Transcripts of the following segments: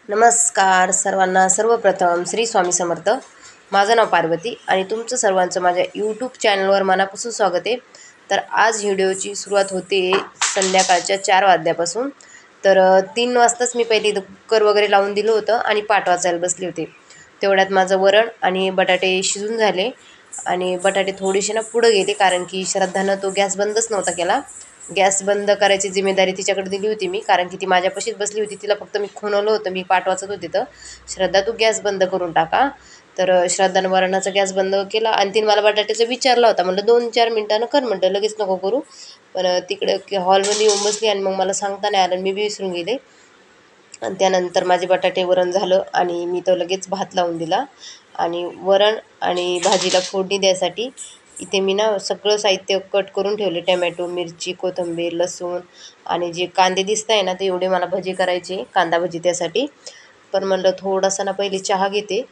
नमस्कार सर्वांना. सर्वप्रथम श्री स्वामी समर्थ. माझं नाव पार्वती आणि तुमचं सर्वांचं माझ्या यूट्यूब चॅनलवर मनापासून स्वागत आहे. तर आज व्हिडिओची सुरुवात होते संध्याकाळच्या 4 वाजल्यापासून. तर 3 वाजताच मी पहिले कुकर वगैरे लावून दिलं होतं आणि पाट वाचायला बसले होते. तेवढ्यात माझं वरण आणि बटाटे शिजून झाले आणि बटाटे थोडेसे ना पुढं गेले, कारण की श्रद्धानं तो गॅस बंदच नव्हता केला. गॅस बंद करायची जिम्मेदारी तिच्याकडे दिली होती मी, कारण की ती माझ्यापाशीच बसली होती. तिला फक्त मी खुणवलं होतं, मी पाठ वाचत होते तर, श्रद्धा तू गॅस बंद करून टाका. तर श्रद्धानं वरणाचा गॅस बंद केला आणि तिने मला बटाट्याचं विचारला होता. म्हटलं 2-4 मिनिटानं कर, म्हटलं लगेच नको करू. पण तिकडं हॉलमध्ये येऊन बसली आणि मग मला सांगता नाही आलं, मी बी विसरून गेले. आणि त्यानंतर माझे बटाटे वरण झालं आणि मी तो लगेच भात लावून दिला. आणि वरण आणि भाजीला फोडणी द्यायसाठी इथे मी ना सगळं साहित्य कट करून ठेवले. टमॅटो, मिरची, कोथिंबीर, लसूण आणि जे कांदे दिसत आहे ना, ते एवढे मला भजी करायचे, कांदा भजी त्यासाठी. पण म्हणलं थोडासा ना पहिले चहा घेते.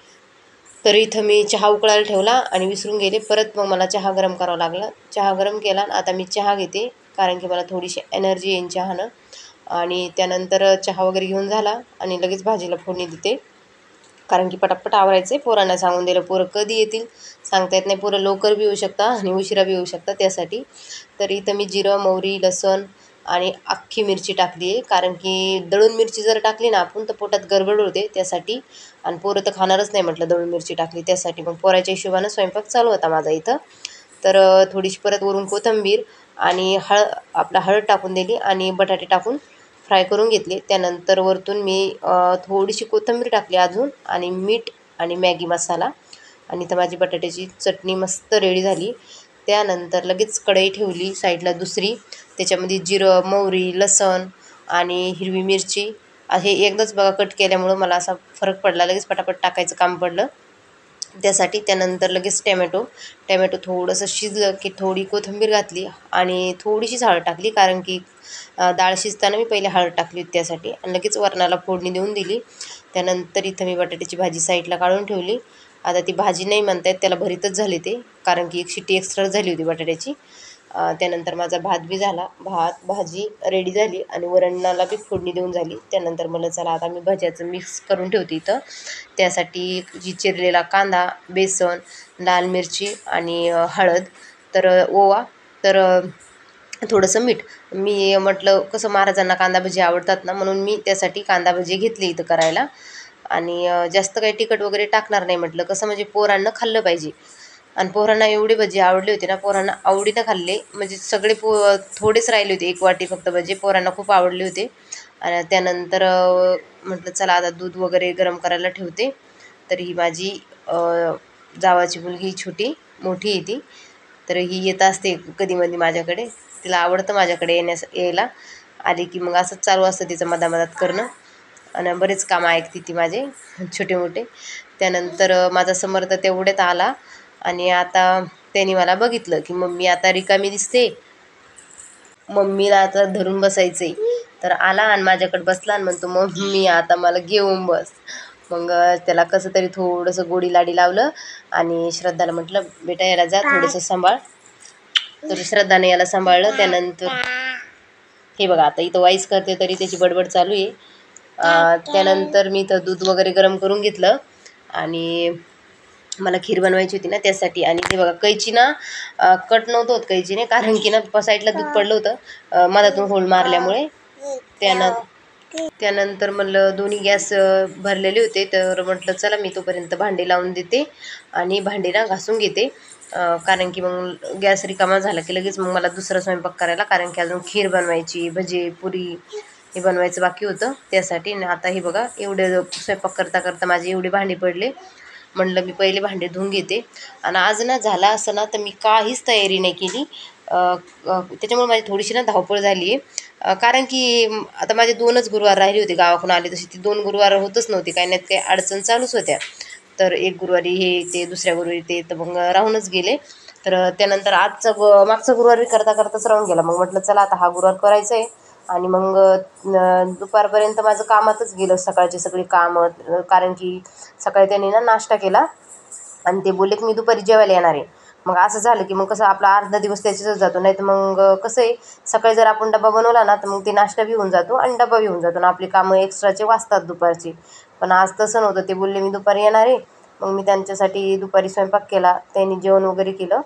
तर इथं मी चहा उकळायला ठेवला आणि विसरून गेले. परत मग मला चहा गरम करावा लागला. चहा गरम केला आणि आता मी चहा घेते, कारण की मला थोडीशी एनर्जी येईन चहानं. आणि त्यानंतर चहा वगैरे घेऊन झाला आणि लगेच भाजीला फोडणी देते, कारण की पटापट आवरायचं आहे. पोरांना सांगून दिलं, पोरं कधी येतील सांगता येत नाही. पोरं लवकर बी येऊ शकतात आणि उशिरा बी येऊ शकतात त्यासाठी. तर इथं मी जिरं, मोहरी, लसूण आणि अख्खी मिरची टाकली आहे, कारण की दळून मिरची जर टाकली ना आपण तर पोटात गडबड होते त्यासाठी. आणि पोरं तर खाणारच नाही म्हटलं दळून मिरची टाकली त्यासाठी. मग पोराच्या हिशोबानं स्वयंपाक चालू होता माझा इथं. तर थोडीशी परत वरून कोथिंबीर आणि हळद टाकून दिली आणि बटाटे टाकून फ्राय करून घेतले. त्यानंतर वरतून मी थोडीशी कोथिंबीर टाकली अजून, आणि मीठ आणि मॅगी मसाला. आणि तर माझी बटाट्याची चटणी मस्त रेडी झाली. त्यानंतर लगेच कढई ठेवली साईडला दुसरी. त्याच्यामध्ये जिरं, मोहरी, लसूण आणि हिरवी मिरची हे एकदाच बघा कट केल्यामुळं मला असा फरक पडला, लगेच पटापट टाकायचं काम पडलं त्यासाठी. त्यानंतर लगेच टॅमॅटो थोडंसं शिजलं की थोडी कोथिंबीर घातली आणि थोडीशीच हळद टाकली, कारण की डाळ शिजताना मी पहिले हळद टाकली होती त्यासाठी. आणि लगेच वरणाला फोडणी देऊन दिली. त्यानंतर इथं मी बटाट्याची भाजी साईडला काढून ठेवली. आता ती भाजी नाही म्हणतायत, त्याला भरीतच झाले ते, कारण की एक शिट्टी एक्स्ट्रा झाली होती बटाट्याची. त्यानंतर माझा भात बी झाला, भाजी रेडी झाली आणि वरणाला बी फोडणी देऊन झाली. त्यानंतर मला चला आता मी भज्याचं मिक्स करून ठेवते इथं. त्यासाठी जी चिरलेला कांदा, बेसन, लाल मिरची आणि हळद, तर ओवा, तर थोडंसं मीठ. मी म्हटलं कसं महाराजांना कांदा भजी आवडतात ना, म्हणून मी त्यासाठी कांदा भजी घेतली इथं करायला. आणि जास्त काही तिखट वगैरे टाकणार नाही म्हटलं, कसं म्हणजे पोरांना खाल्लं पाहिजे. आणि पोरांना एवढे भजी आवडले होते ना, पोरांना आवडीनं खाल्ले, म्हणजे सगळे थोडेच राहिले होते, 1 वाटी फक्त भजी. पोरांना खूप आवडले होते. आणि त्यानंतर म्हटलं चला आता दूध वगैरे गरम करायला ठेवते. तर ही माझी जावाची मुलगी मोठी आहे ती. तर ही येत असते कधीमधी माझ्याकडे. तिला आवडतं माझ्याकडे यायला. आली की मग असंच चालू असतं तिचं मधामधात करणं. आणि बरेच कामं ऐकते ती माझे छोटे मोठे. त्यानंतर माझा समर्थ तेवढ्यात आला आणि आता त्याने मला बघितलं की मम्मी आता रिकामी दिसते, मम्मीला आता धरून बसायचं आहे. तर आला आणि माझ्याकडे बसला आणि म्हणतो मम्मी आता मला घेऊन बस. मग त्याला कसं तरी थोडंसं गोडी लाडी लावलं आणि श्रद्धाला म्हटलं बेटा याला जा थोडंसं सांभाळ. तर श्रद्धाने याला सांभाळलं. त्यानंतर हे बघा आता इथं वाईस करते तरी त्याची बडबड चालू आहे. त्यानंतर मी इथं दूध वगैरे गरम करून घेतलं आणि मला खीर बनवायची होती ना त्यासाठी. आणि ते बघा कैची ना कट नव्हतं होत कैचीने, कारण की ना साईडला दूध पडलं होतं मधातून होल मारल्यामुळे. त्यानंतर म्हणलं दोन्ही गॅस भरलेले होते, तर म्हटलं चला मी तोपर्यंत भांडी लावून देते आणि भांडी ना घासून घेते. कारण की मग गॅस रिकामा झाला की लगेच मग मला दुसरा स्वयंपाक करायला, कारण की अजून खीर बनवायची, भजी, पुरी हे बनवायचं बाकी होतं त्यासाठी. आणि आता हे बघा एवढे स्वयंपाक करता करता माझे एवढे भांडी पडले. म्हणलं मी पहिले भांडे धुवून घेते. आणि आज ना झाला असं ना तर मी काहीच तयारी नाही केली. त्याच्यामुळे माझी थोडीशी ना धावपळ झाली आहे, कारण की आता माझे 2च गुरुवार राहिले होते गावाकडून आले तसे. ती 2 गुरुवार होतच नव्हती, काही नाही काही अडचण चालूच होत्या. तर एक गुरुवारी हे ते, दुसऱ्या गुरुवारी ते, तर मग राहूनच गेले. तर त्यानंतर मागचा गुरुवार बी करता करताच राहून गेला. मग म्हटलं चला आता हा गुरुवार करायचा आहे. आणि मग दुपारपर्यंत माझं कामातच गेलं, सकाळची सगळी कामं. कारण की सकाळी त्यांनी ना नाश्ता केला आणि ते बोलले की मी दुपारी जेवायला येणार आहे. मग असं झालं की मग कसं आपला अर्धा दिवस त्याच्यातच जातो. नाही तर मग कसं आहे, सकाळी जर आपण डबा बनवला ना तर मग ते नाश्ता बी होऊन जातो आणि डबा बी होऊन जातो आणि आपली कामं एक्स्ट्राचे वाचतात दुपारची. पण आज तसं नव्हतं. ते बोलले मी दुपारी येणार आहे. मग मी त्यांच्यासाठी दुपारी स्वयंपाक केला. त्यांनी जेवण वगैरे केलं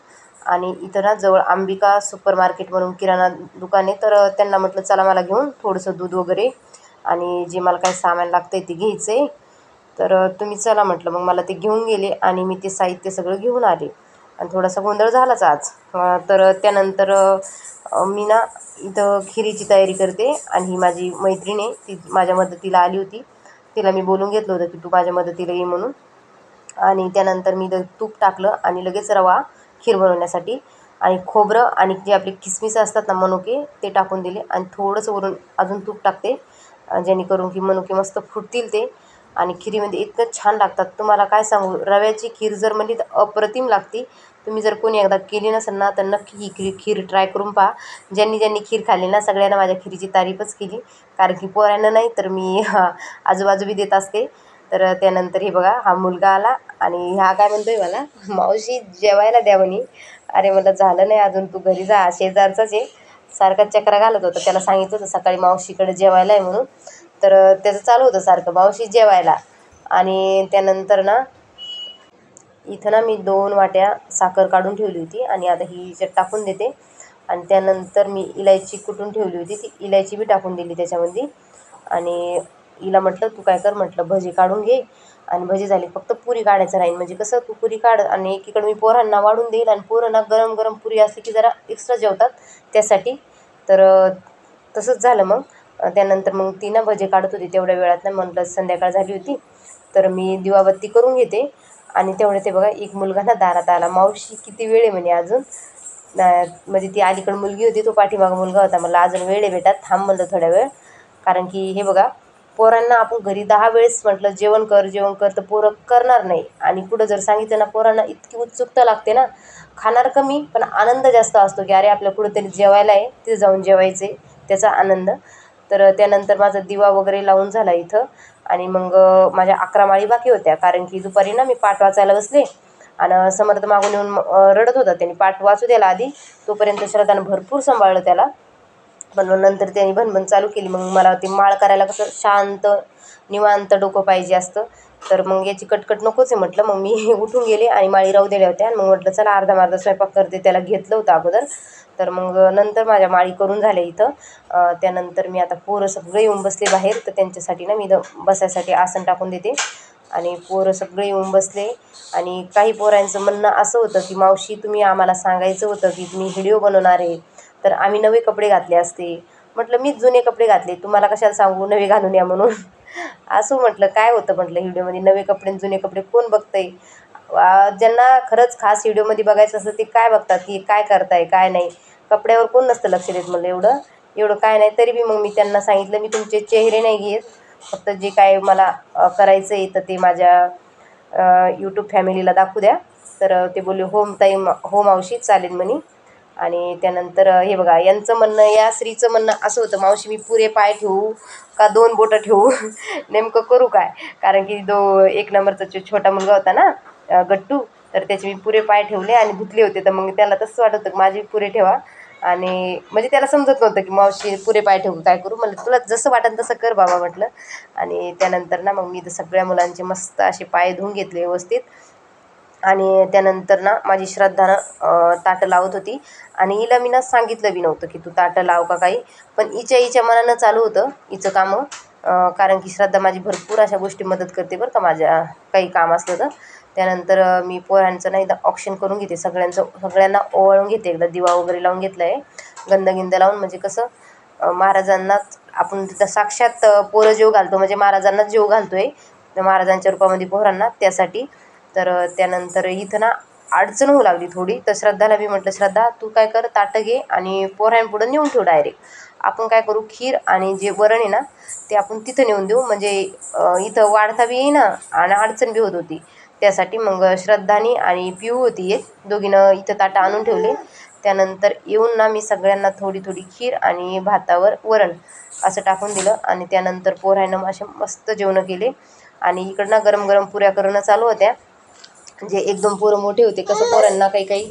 आणि इथं ना जवळ अंबिका सुपर मार्केट म्हणून किराणा दुकान आहे. तर त्यांना म्हटलं चला मला घेऊन थोडंसं दूध वगैरे आणि जे मला काही सामान लागतं आहे ते घ्यायचं आहे. तर तुम्ही चला म्हटलं. मग मला ते घेऊन गेले आणि मी ते साहित्य सगळं घेऊन आले आणि थोडासा गोंधळ झालाच आज. तर त्यानंतर मी ना इथं खिरीची तयारी करते आणि ही माझी मैत्रीण आहे, ती माझ्या मदतीला आली होती. तिला मी बोलून घेतलं होतं की तू माझ्या मदतीला ये म्हणून. आणि त्यानंतर मी तूप टाकलं आणि लगेच रवा खीर बनवण्यासाठी आणि खोबरं आणि जे आपले किसमिस असतात ना मनुके ते टाकून दिले आणि थोडंसं वरून अजून तूप टाकते, जेणेकरून की मनुके मस्त फुटतील ते. आणि खिरीमध्ये इतकं छान लागतात, तुम्हाला काय सांगू. रव्याची खीर जर म्हणली तर अप्रतिम लागते. तुम्ही जर कोणी एकदा केली नसेल ना तर नक्की ही खीर ट्राय करून पहा. ज्यांनी ज्यांनी खीर खाल्ली ना सगळ्यांना माझ्या खिरीची तारीफच केली, कारण की पोरांना नाही तर मी आजूबाजू बी देत असते. तर त्यानंतर हे बघा हा मुलगा आला आणि ह्या काय म्हणतोय मला, मावशी जेवायला द्या म्हणे. अरे म्हटलं झालं नाही अजून, तू घरी जा, शेजारचाच आहे. सारखा चक्रा घालत होता. त्याला सांगितलं होतं सकाळी मावशीकडे जेवायला आहे म्हणून. तर त्याचं चालू होतं सारखं मावशी जेवायला. आणि त्यानंतर ना इथं ना मी 2 वाट्या साखर काढून ठेवली होती आणि आता ही याच्यात टाकून देते. आणि त्यानंतर मी इलायची कुटून ठेवली होती, ती इलायची बी टाकून दिली त्याच्यामध्ये. आणि हिला म्हटलं तू काय कर म्हटलं, भजी काढून घे. आणि भजी झाली, फक्त पुरी काढायचं राहील. म्हणजे कसं तू पुरी काढ आणि एकीकडे मी पोरांना वाढून देईल आणि पोरं ना गरम गरम पुरी असली की जरा एक्स्ट्रा जेवतात त्यासाठी. तर तसंच झालं मग. त्यानंतर मग ती ना भजी काढत होती तेवढ्या वेळात ना, म्हटलं संध्याकाळ झाली होती तर मी दिवाबत्ती करून घेते. आणि तेवढे ते बघा एक मुलगा ना दारात आला, मावशी किती वेळ आहे म्हणे अजून. म्हणजे ती अलीकडे मुलगी होती, तो पाठीमागं मुलगा होता. मला अजून वेळ आहे बेटा, थांब म्हणलं थोड्या वेळ. कारण की हे बघा, पोरांना आपण घरी 10 वेळेस म्हटलं जेवण कर जेवण कर तर पोरं करणार नाही. आणि कुठं जर सांगितलं ना पोरांना इतकी उत्सुकता लागते ना, खाणार कमी पण आनंद जास्त असतो की अरे आपल्या कुठंतरी जेवायला आहे, तिथं जाऊन जेवायचे, त्याचा आनंद. तर त्यानंतर माझा दिवा वगैरे लावून झाला इथं. आणि मग माझ्या 11 माळी बाकी होत्या, कारण की दुपारी ना मी पाठ वाचायला बसले आणि समर्थ मागून येऊन रडत होता. त्यांनी पाठ वाचू द्याला आधी, तोपर्यंत श्रद्धानं भरपूर सांभाळलं त्याला. पण मग नंतर त्यांनी भनभन चालू केली. मग मला ते माळ करायला कसं शांत निवांत डोकं पाहिजे असतं. तर मग याची कटकट नकोच आहे म्हटलं. मग मी उठून गेले आणि माळी राहू दिल्या होत्या. आणि मग म्हटलं चला अर्धा स्वयंपाक करते, त्याला घेतलं होतं अगोदर. तर मग नंतर माझ्या माळी करून झाल्या इथं. त्यानंतर मी आता पोरं सगळे येऊन बसले बाहेर, तर त्यांच्यासाठी ना मी इथं बसायसाठी आसन टाकून देते. आणि पोरं सगळे येऊन बसले. आणि काही पोरांचं म्हणणं असं होतं की मावशी तुम्ही आम्हाला सांगायचं होतं की तुम्ही व्हिडिओ बनवणार आहे तर आम्ही नवे कपडे घातले असते. म्हटलं मीच जुने कपडे घातले, तुम्हाला कशाला सांगू नवे घालून या म्हणून. असं म्हटलं काय होतं म्हटलं व्हिडिओमध्ये नवे कपडे जुने कपडे कोण बघतंय. ज्यांना खरंच खास व्हिडिओमध्ये बघायचं असतं ते काय बघतात की काय करताय काय नाही, कपड्यावर कोण नसतं लक्ष देत. म्हणलं एवढं एवढं काय नाही. तरी बी मग मी त्यांना सांगितलं मी तुमचे चेहरे नाही घेत, फक्त जे काय मला करायचं आहे तर ते माझ्या यूट्यूब फॅमिलीला दाखवू द्या. तर ते बोलले हो ताई, हो मावशी चालेल म्हणे. आणि त्यानंतर हे बघा यांचं म्हणणं, या स्त्रीचं म्हणणं असं होतं मावशी मी पुरे पाय ठेवू का 2 बोटं ठेवू नेमकं करू काय. कारण की एक नंबरचा छोटा मुलगा होता ना गट्टू, तर त्याचे मी पुरे पाय ठेवले आणि धुतले होते. तर मग त्याला तसं वाटत होतं की माझे पुरे ठेवा. आणि म्हणजे त्याला समजत नव्हतं की मावशी पुरे पाय ठेवू काय करू. म्हणलं तुला जसं वाटेल तसं कर बाबा म्हटलं. आणि त्यानंतर ना मग मी तर सगळ्या मुलांचे मस्त असे पाय धुवून घेतले व्यवस्थित. आणि त्यानंतर ना माझी श्रद्धानं ताटं लावत होती आणि हिला मी ना सांगितलं बी नव्हतं की तू ताटं लाव का काही. पण हिच्या मनानं चालू होतं हिचं कामं. कारण की श्रद्धा माझी भरपूर अशा गोष्टी मदत करते बरं का, माझ्या काही काम असलं तर. त्यानंतर मी पोरांचं ना एकदा ऑप्शन करून घेते, सगळ्यांना ओवाळून घेते. एकदा दिवा वगैरे लावून घेतला आहे गंध लावून. म्हणजे कसं महाराजांनाच आपण तिथं साक्षात पोरं जेव घालतो, म्हणजे महाराजांनाच जेव घालतो आहे महाराजांच्या रूपामध्ये पोरांना, त्यासाठी. तर त्यानंतर इथं ना अडचण होऊ लागली थोडी. तर श्रद्धाला मी म्हटलं श्रद्धा तू काय कर ताटं घे आणि पोरांपुढं नेऊन ठेव डायरेक्ट. आपण काय करू खीर आणि जे वरण आहे ना ते आपण तिथं नेऊन देऊ, म्हणजे इथं वाढता बी येईना आणि अडचण बी होत होती. त्यासाठी मग श्रद्धानी आणि पिऊ होती एक, दोघीनं इथं ताटं आणून ठेवले. त्यानंतर येऊन ना मी सगळ्यांना थोडी थोडी खीर आणि भातावर वरण असं टाकून दिलं. आणि त्यानंतर पोरांना असे मस्त जेवणं केले. आणि इकडनं गरम गरम पुऱ्या करणं चालू होत्या. म्हणजे एकदम पोरं मोठे होते, कसं पोरांना काही काही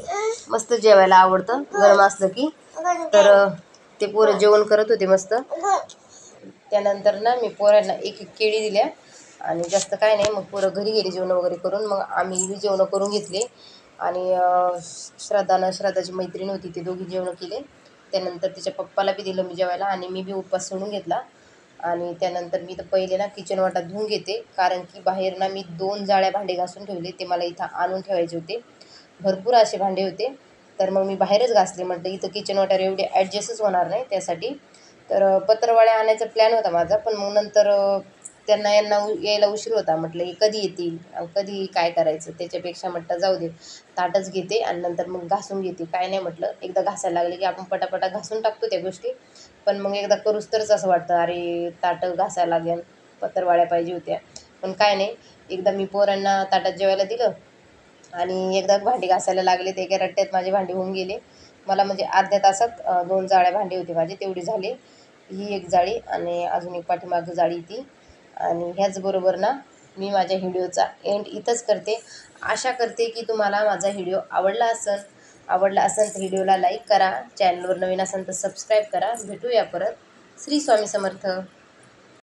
मस्त जेवायला आवडतं गरम असलं की. तर ते पोरं जेवण करत होते मस्त. त्यानंतर ना मी पोरांना एक एक केळी दिल्या आणि जास्त काय नाही. मग पोरं घरी गेली जेवण वगैरे करून. मग आम्ही बी जेवणं करून घेतले आणि श्रद्धाची मैत्रीण होती, ते दोघी जेवणं केले. त्यानंतर तिच्या पप्पाला बी दिलं मी जेवायला आणि मी बी उपवास सोडून घेतला. आणि त्यानंतर मी तर पहिले ना किचन वाटा धुवून घेते, कारण की बाहेर ना मी 2 जाळ्या भांडे घासून ठेवले. ते मला इथं आणून ठेवायचे होते, भरपूर असे भांडे होते. तर मग मी बाहेरच घासले, म्हटलं इथं किचन वाट्यावर एवढे ॲडजस्टच होणार नाही त्यासाठी. तर पत्रवाळ्या आणायचा प्लॅन होता माझा, पण मग नंतर यांना यायला उशीर होता. म्हटलं हे कधी येतील, कधी काय करायचं, त्याच्यापेक्षा म्हटलं जाऊ दे, ताटच घेते आणि नंतर मग घासून घेते. काय नाही म्हटलं, एकदा घासायला लागले की आपण पटापटा घासून टाकतो त्या गोष्टी. पण मग एकदा करूच तरच असं वाटतं, अरे ताटं घासायला लागेल, पत्रवाळ्या पाहिजे होत्या. पण काय नाही, एकदा मी पोरांना ताटात जेवायला दिलं आणि एकदा भांडी घासायला लागले, ते एका रट्ट्यात माझे भांडी होऊन गेले. मला म्हणजे अर्ध्या तासात 2 जाळ्या भांडी होते माझे, तेवढे झाले. ही एक जाळी आणि अजून एक पाठीमागं जाळी ती. आणि ह्याचबरोबर ना मी माझ्या व्हिडिओचा एंड इथंच करते. आशा करते की तुम्हाला माझा व्हिडिओ आवडला असेल तर व्हिडिओला लाईक करा, चॅनलवर नवीन असेल तर सबस्क्राईब करा. भेटूया परत. श्री स्वामी समर्थ.